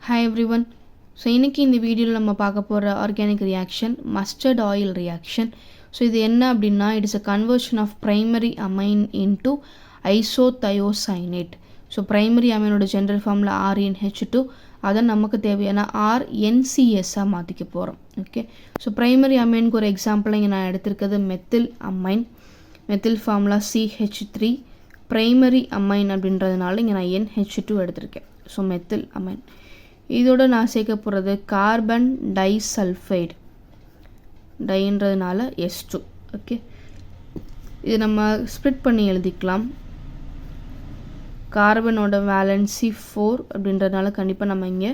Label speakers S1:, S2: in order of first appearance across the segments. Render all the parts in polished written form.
S1: Hi everyone. So இன்றைக்கி இந்த வீடியோவில் நம்ம பார்க்க போகிற organic reaction mustard oil reaction. So இது என்ன அப்படின்னா it is a conversion of primary amine into isothiocyanate. So primary அமைனோட ஜென்ரல் ஃபார்மில் RNH2 அதை நமக்கு தேவையான RNCSஆக மாற்றிக்க போகிறோம். ஓகே, ஸோ ப்ரைமரி அமைனுக்கு ஒரு எக்ஸாம்பிள் இங்கே நான் எடுத்திருக்கிறது methyl amine. Methyl formula CH3. Primary amine அப்படின்றதுனால இங்கே நான் NH2 எடுத்திருக்கேன். So methyl amine. இதோட நான் சேர்க்க போகிறது கார்பன் டைசல்ஃபைடு, டைன்றதுனால S2. ஓகே, இது நம்ம ஸ்ப்ளிட் பண்ணி எழுதிக்கலாம். கார்பனோட வேலன்சி 4 அப்படின்றதுனால கண்டிப்பாக நம்ம இங்கே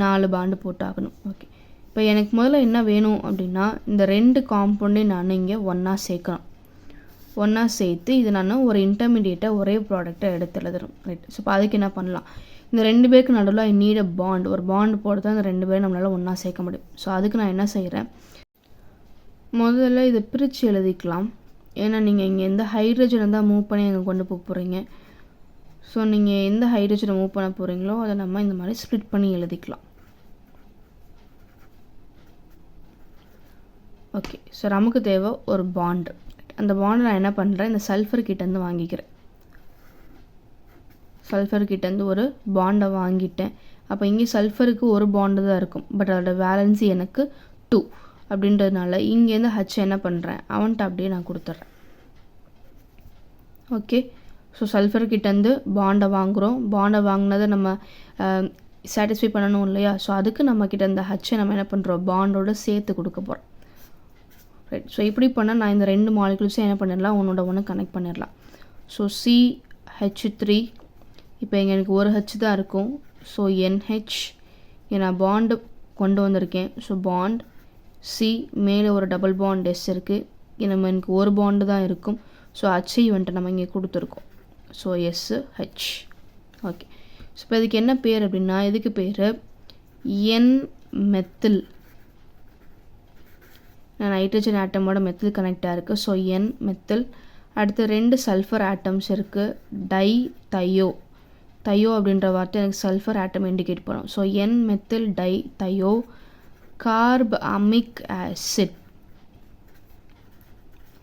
S1: 4 பாண்டு போட்டாகணும். ஓகே, இப்போ எனக்கு முதல்ல என்ன வேணும் அப்படின்னா இந்த 2 காம்பவுண்டையும் நான் இங்கே ஒன்றா சேர்க்கணும். ஒன்றா சேர்த்து இது நான் ஒரு இன்டர்மீடியேட்டாக ஒரே ப்ராடக்டை எடுத்து எழுதுறோம். ரைட், ஸோ இப்போ அதுக்கு என்ன பண்ணலாம், இந்த 2 பேருக்கு நடுவில் ஐ நீட் அ பாண்ட், ஒரு பாண்ட் போட்டு தான் இந்த 2 பேரும் நம்மளால் ஒன்றா சேர்க்க முடியும். ஸோ அதுக்கு நான் என்ன செய்கிறேன், முதல்ல இதை பிரித்து எழுதிக்கலாம். ஏன்னா நீங்கள் இங்கே எந்த ஹைட்ரஜனை தான் மூவ் பண்ணி அங்கே கொண்டு போக போகிறீங்க. ஸோ நீங்கள் எந்த ஹைட்ரஜனை மூவ் பண்ண போகிறீங்களோ அதை நம்ம இந்த மாதிரி ஸ்ப்ளிட் பண்ணி எழுதிக்கலாம். ஓகே, ஸோ நமக்கு தேவை ஒரு பாண்டு. அந்த பாண்டை நான் என்ன பண்ணுறேன், இந்த சல்ஃபர் கிட்டேருந்து வாங்கிக்கிறேன். சல்ஃபர் கிட்டேருந்து ஒரு பாண்டை வாங்கிட்டேன். அப்போ இங்கே சல்ஃபருக்கு ஒரு பாண்டு தான் இருக்கும், பட் அதோட வேலன்சி எனக்கு 2 அப்படின்றதுனால இங்கேருந்து H என்ன பண்ணுறேன், அவன்கிட்ட அப்படியே நான் கொடுத்துட்றேன். ஓகே, ஸோ சல்ஃபர் கிட்டேருந்து பாண்டை வாங்குகிறோம். பாண்டை வாங்கினதை நம்ம சாட்டிஸ்ஃபை பண்ணணும் இல்லையா. ஸோ அதுக்கு நம்ம கிட்ட இந்த H நம்ம என்ன பண்ணுறோம், பாண்டோடு சேர்த்து கொடுக்க போகிறோம். ரைட், ஸோ இப்படி பண்ணால் நான் இந்த 2 மாலிகுல்ஸும் என்ன பண்ணிடலாம், ஒன்றோட ஒன்று கனெக்ட் பண்ணிடலாம். ஸோ CH3, இப்போ இங்கே எனக்கு ஒரு H தான் இருக்கும். ஸோ NH, நான் பாண்டு கொண்டு வந்திருக்கேன். ஸோ பாண்ட் C, மேலே ஒரு டபுள் பாண்ட் S இருக்குது. எனக்கு ஒரு பாண்டு தான் இருக்கும். ஸோ H வந்துட்டு நம்ம இங்கே கொடுத்துருக்கோம். So SH. ஓகே, ஸோ இப்போ இதுக்கு என்ன பேர் அப்படின்னா, இதுக்கு பேர் N-மெத்தில். நைட்ரஜன் ஆட்டமோட மெத்தில் கனெக்டாக இருக்குது. ஸோ N-மெத்தில். அடுத்து 2 சல்ஃபர் ஆட்டம்ஸ் இருக்குது. டைதயோ. தயோ அப்படின்ற வார்த்தை எனக்கு சல்ஃபர் ஆட்டம் இண்டிகேட் பண்ணும். So N methyl dithio carbamic acid.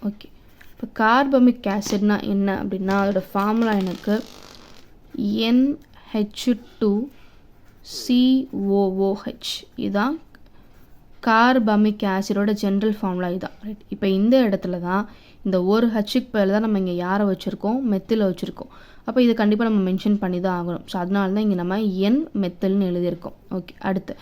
S1: Okay, இப்போ கார்பமிக் ஆசிட்னா என்ன அப்படின்னா அதோட ஃபார்முலா எனக்கு NH2COOH. இதுதான் கார்பமிக் ஆசிடோட ஜென்ரல் ஃபார்முலா இதுதான். ரைட், இப்போ இந்த இடத்துல தான் இந்த ஒரு ஹச்சுக்கு பேரில் தான் நம்ம இங்கே யாரை வச்சுருக்கோம், மெத்தில் வச்சுருக்கோம். அப்போ இதை கண்டிப்பாக நம்ம மென்ஷன் பண்ணி தான் ஆகணும். ஸோ அதனால தான் இங்கே நம்ம N-மெத்தில்னு எழுதியிருக்கோம். ஓகே, அடுத்து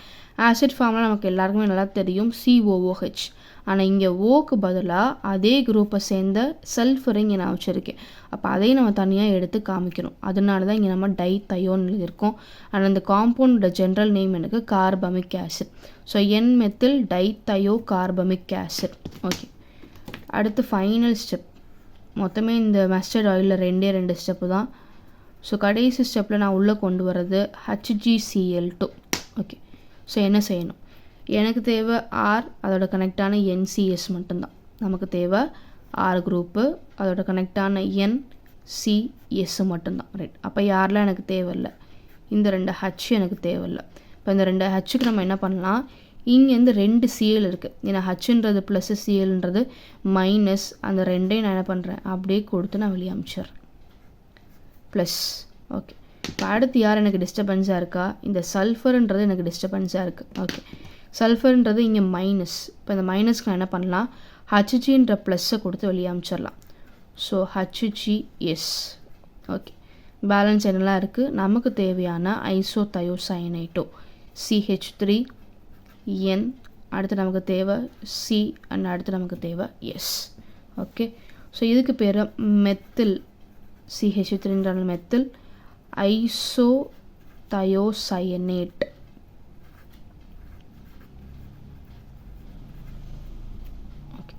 S1: ஆசிட் ஃபார்முலா நமக்கு எல்லாருக்குமே நல்லா தெரியும், COOH. ஆனால் இங்கே ஓக்கு பதிலாக அதே குரூப்பை சேர்ந்த சல்ஃபரை இங்கே நான் வச்சுருக்கேன். அப்போ அதையும் நம்ம தனியாக எடுத்து காமிக்கணும். அதனால தான் இங்கே நம்ம டைதயோன்னு எழுதியிருக்கோம். ஆனால் இந்த காம்பவுண்டோட ஜென்ரல் நேம் எனக்கு carbamic acid. So N methyl dithio carbamic acid. Okay, அடுத்து ஃபைனல் ஸ்டெப். மொத்தமே இந்த மஸ்டர்ட் ஆயிலில் 2 ஸ்டெப்பு தான். ஸோ கடைசி ஸ்டெப்பில் நான் உள்ளே கொண்டு வர்றது HgCl2. ஓகே, ஸோ என்ன செய்யணும், எனக்கு தேவை R, அதோட கனெக்டான NCS மட்டும்தான். நமக்கு தேவை R குரூப்பு, அதோட கனெக்டான NCS மட்டும்தான். ரைட், அப்போ யாரெலாம் எனக்கு தேவையில்லை, இந்த 2 H எனக்கு தேவையில்லை. இப்போ இந்த 2 Hக்கு நம்ம என்ன பண்ணலாம், இங்கேருந்து 2 Cl இருக்குது. ஏன்னா Hன்றது ப்ளஸ் Clன்றது மைனஸ். அந்த 2ஐயும் நான் என்ன பண்ணுறேன், அப்படியே கொடுத்து நான் வெளியே அமிச்சிட்றேன் ப்ளஸ். ஓகே, இப்போ அடுத்து யார் எனக்கு டிஸ்டர்பன்ஸாக இருக்கா, இந்த சல்ஃபர்ன்றது எனக்கு டிஸ்டர்பன்ஸாக இருக்குது. ஓகே, சல்ஃபர்ன்றது இங்கே மைனஸ். இப்போ இந்த மைனஸ்க்கு நான் என்ன பண்ணலாம், Hgன்ற ப்ளஸ்ஸை கொடுத்து வெளியே அமிச்சிடலாம். So HgS. ஓகே, பேலன்ஸ் என்னெல்லாம் இருக்குது, நமக்கு தேவையான ஐசோதயோசைனேட்டோ CH3 N, அடுத்து நமக்கு தேவை C, அண்ட் அடுத்து நமக்கு தேவை S. ஓகே, ஸோ இதுக்கு பேர் methyl. CH3 methyl isothiocyanate. Okay,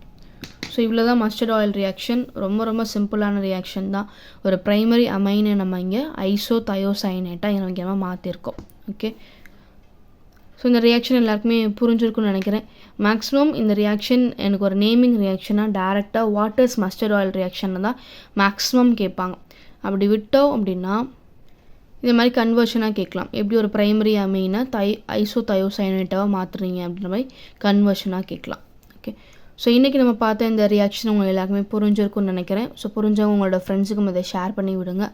S1: so இவ்வளோ தான் மஸ்டர்ட் ஆயில் ரியாக்ஷன். ரொம்ப சிம்பிளான ரியாக்ஷன் தான். ஒரு ப்ரைமரி அமைனை நம்ம இங்கே ஐசோதயோசைனேட்டாக இங்கே மாற்றிருக்கோம். ஓகே, ஸோ இந்த ரியாக்ஷன் எல்லாருக்குமே புரிஞ்சிருக்குன்னு நினைக்கிறேன். மேக்ஸிமம் இந்த ரியாக்ஷன் எனக்கு ஒரு நேமிங் ரியாக்ஷனாக டேரெக்டாக வாட்டர்ஸ் மஸ்டர்ட் ஆயில் ரியாக்ஷன் தான் மேக்ஸிமம் கேட்பாங்க. அப்படி விட்டோம் அப்படின்னா இது மாதிரி கன்வர்ஷனாக கேட்கலாம். எப்படி ஒரு பிரைமரி அமீனை ஐசோதயோசைனேட்டாவாக மாற்றுறீங்க அப்படின்ற மாதிரி கன்வர்ஷனாக கேட்கலாம். ஓகே, ஸோ இன்றைக்கி நம்ம பார்த்த இந்த ரியாக்ஷன் உங்களுக்கு எல்லாருக்குமே புரிஞ்சிருக்கும்னு நினைக்கிறேன். ஸோ புரிஞ்சவங்க உங்களோட ஃப்ரெண்ட்ஸுக்கும் இதை ஷேர் பண்ணி விடுங்க.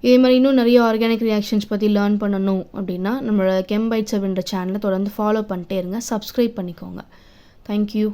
S1: இதே மாதிரி இன்னும் நிறைய ஆர்கானிக் ரியாக்ஷன்ஸ் பற்றி லேர்ன் பண்ணணும் அப்படின்னா நம்மளோட கெம்பைட்ஸ் அப்படின்ற சேனலை தொடர்ந்து ஃபாலோ பண்ணிட்டே இருங்க, சப்ஸ்கிரைப் பண்ணிக்கோங்க. தேங்க்யூ.